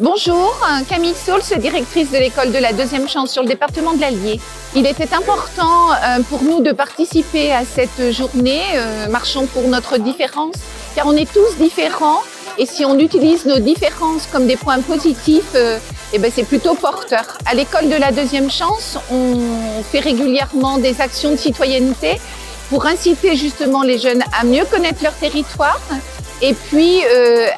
Bonjour, Camille Sauls, directrice de l'école de la deuxième chance sur le département de l'Allier. Il était important pour nous de participer à cette journée Marchons pour notre différence, car on est tous différents et si on utilise nos différences comme des points positifs, c'est plutôt porteur. À l'école de la deuxième chance, on fait régulièrement des actions de citoyenneté pour inciter justement les jeunes à mieux connaître leur territoire et puis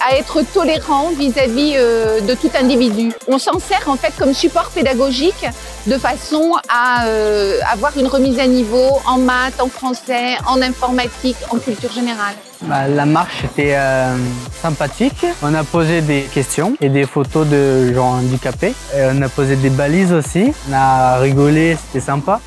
à être tolérants vis-à-vis de tout individu. On s'en sert en fait comme support pédagogique de façon à avoir une remise à niveau en maths, en français, en informatique, en culture générale. La marche était sympathique. On a posé des questions et des photos de gens handicapés. Et on a posé des balises aussi. On a rigolé, c'était sympa.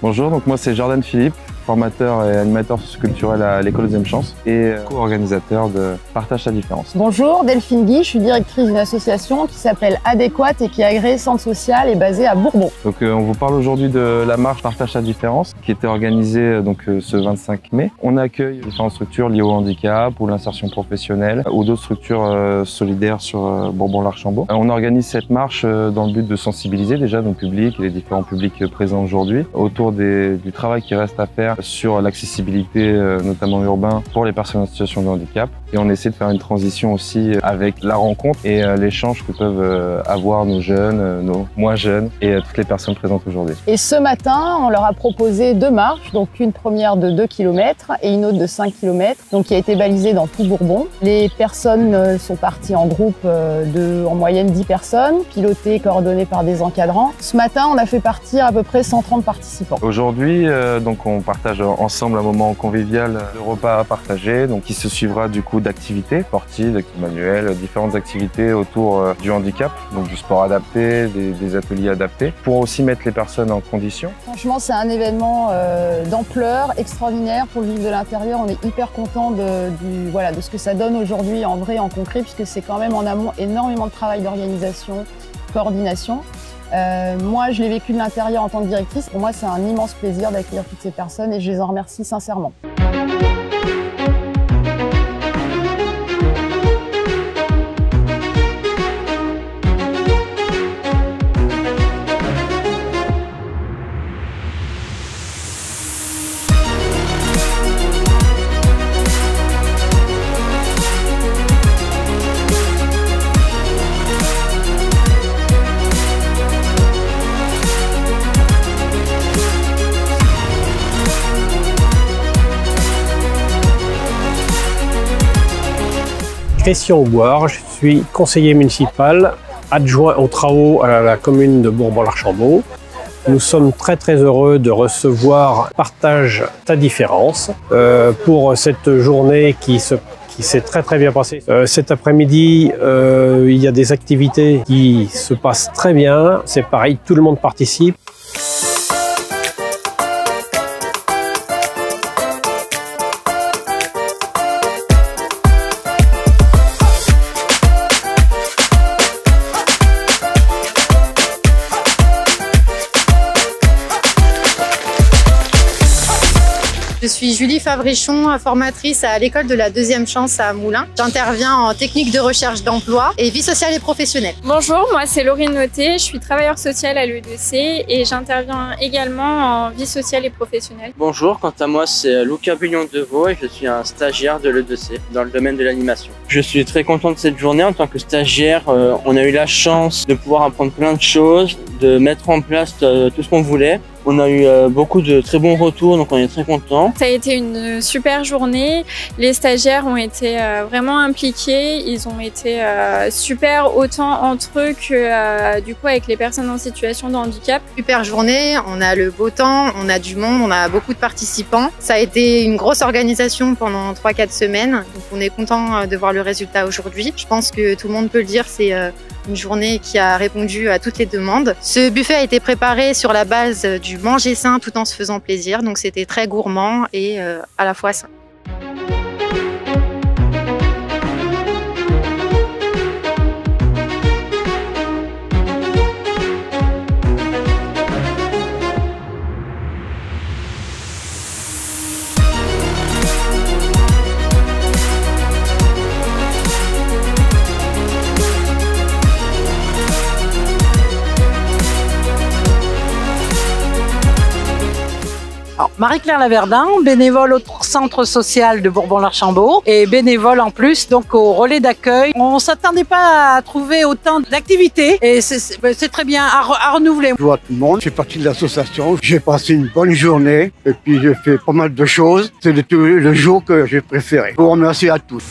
Bonjour, donc moi c'est Jordan Philippe, formateur et animateur socioculturel à l'école Deuxième Chance et co-organisateur de Partage ta différence. Bonjour, Delphine Guy, je suis directrice d'une association qui s'appelle Adéquate et qui est agréée Centre Social et basée à Bourbon. Donc on vous parle aujourd'hui de la marche Partage ta différence qui était organisée ce 25 mai. On accueille différentes structures liées au handicap ou l'insertion professionnelle ou d'autres structures solidaires sur Bourbon-l'Archambault. On organise cette marche dans le but de sensibiliser déjà nos publics et les différents publics présents aujourd'hui autour du travail qui reste à faire sur l'accessibilité, notamment urbain, pour les personnes en situation de handicap. Et on essaie de faire une transition aussi avec la rencontre et l'échange que peuvent avoir nos jeunes, nos moins jeunes et toutes les personnes présentes aujourd'hui. Et ce matin, on leur a proposé 2 marches, donc une première de 2 km et une autre de 5 km, donc qui a été balisée dans tout Bourbon. Les personnes sont parties en groupe de en moyenne 10 personnes, pilotées et coordonnées par des encadrants. Ce matin, on a fait partir à peu près 130 participants. Aujourd'hui, on partage ensemble un moment convivial de repas à partager, qui se suivra du coup d'activités sportives, d'activités manuelles, différentes activités autour du handicap, donc du sport adapté, des ateliers adaptés, pour aussi mettre les personnes en condition. Franchement, c'est un événement d'ampleur extraordinaire pour le vivre de l'intérieur. On est hyper content de ce que ça donne aujourd'hui en vrai, en concret, puisque c'est quand même en amont énormément de travail d'organisation, coordination. Moi, je l'ai vécu de l'intérieur en tant que directrice. Pour moi, c'est un immense plaisir d'accueillir toutes ces personnes et je les en remercie sincèrement. Christian Aubouard, je suis conseiller municipal, adjoint aux travaux à la commune de Bourbon-l'Archambault. Nous sommes très heureux de recevoir Partage ta différence pour cette journée qui s'est très bien passée. Cet après-midi, il y a des activités qui se passent très bien. C'est pareil, tout le monde participe. Je suis Julie Favrichon, formatrice à l'école de la deuxième chance à Moulins. J'interviens en technique de recherche d'emploi et vie sociale et professionnelle. Bonjour, moi c'est Laurine Noté, je suis travailleur social à l'EDC et j'interviens également en vie sociale et professionnelle. Bonjour, quant à moi c'est Lucas Bugnon-Deveau et je suis un stagiaire de l'EDC dans le domaine de l'animation. Je suis très content de cette journée en tant que stagiaire. On a eu la chance de pouvoir apprendre plein de choses, de mettre en place tout ce qu'on voulait. On a eu beaucoup de très bons retours, donc on est très contents. Ça a été une super journée. Les stagiaires ont été vraiment impliqués. Ils ont été super autant entre eux que du coup avec les personnes en situation de handicap. Super journée, on a le beau temps, on a du monde, on a beaucoup de participants. Ça a été une grosse organisation pendant 3-4 semaines, donc on est content de voir le résultat aujourd'hui. Je pense que tout le monde peut le dire, c'est une journée qui a répondu à toutes les demandes. Ce buffet a été préparé sur la base du manger sain tout en se faisant plaisir, donc c'était très gourmand et à la fois sain. Marie-Claire Laverdin, bénévole au centre social de Bourbon-l'Archambault et bénévole en plus donc au relais d'accueil. On ne s'attendait pas à trouver autant d'activités et c'est très bien à renouveler. Je vois tout le monde, je fais partie de l'association, j'ai passé une bonne journée et puis j'ai fait pas mal de choses. C'est le jour que j'ai préféré. Je vous remercie à tous.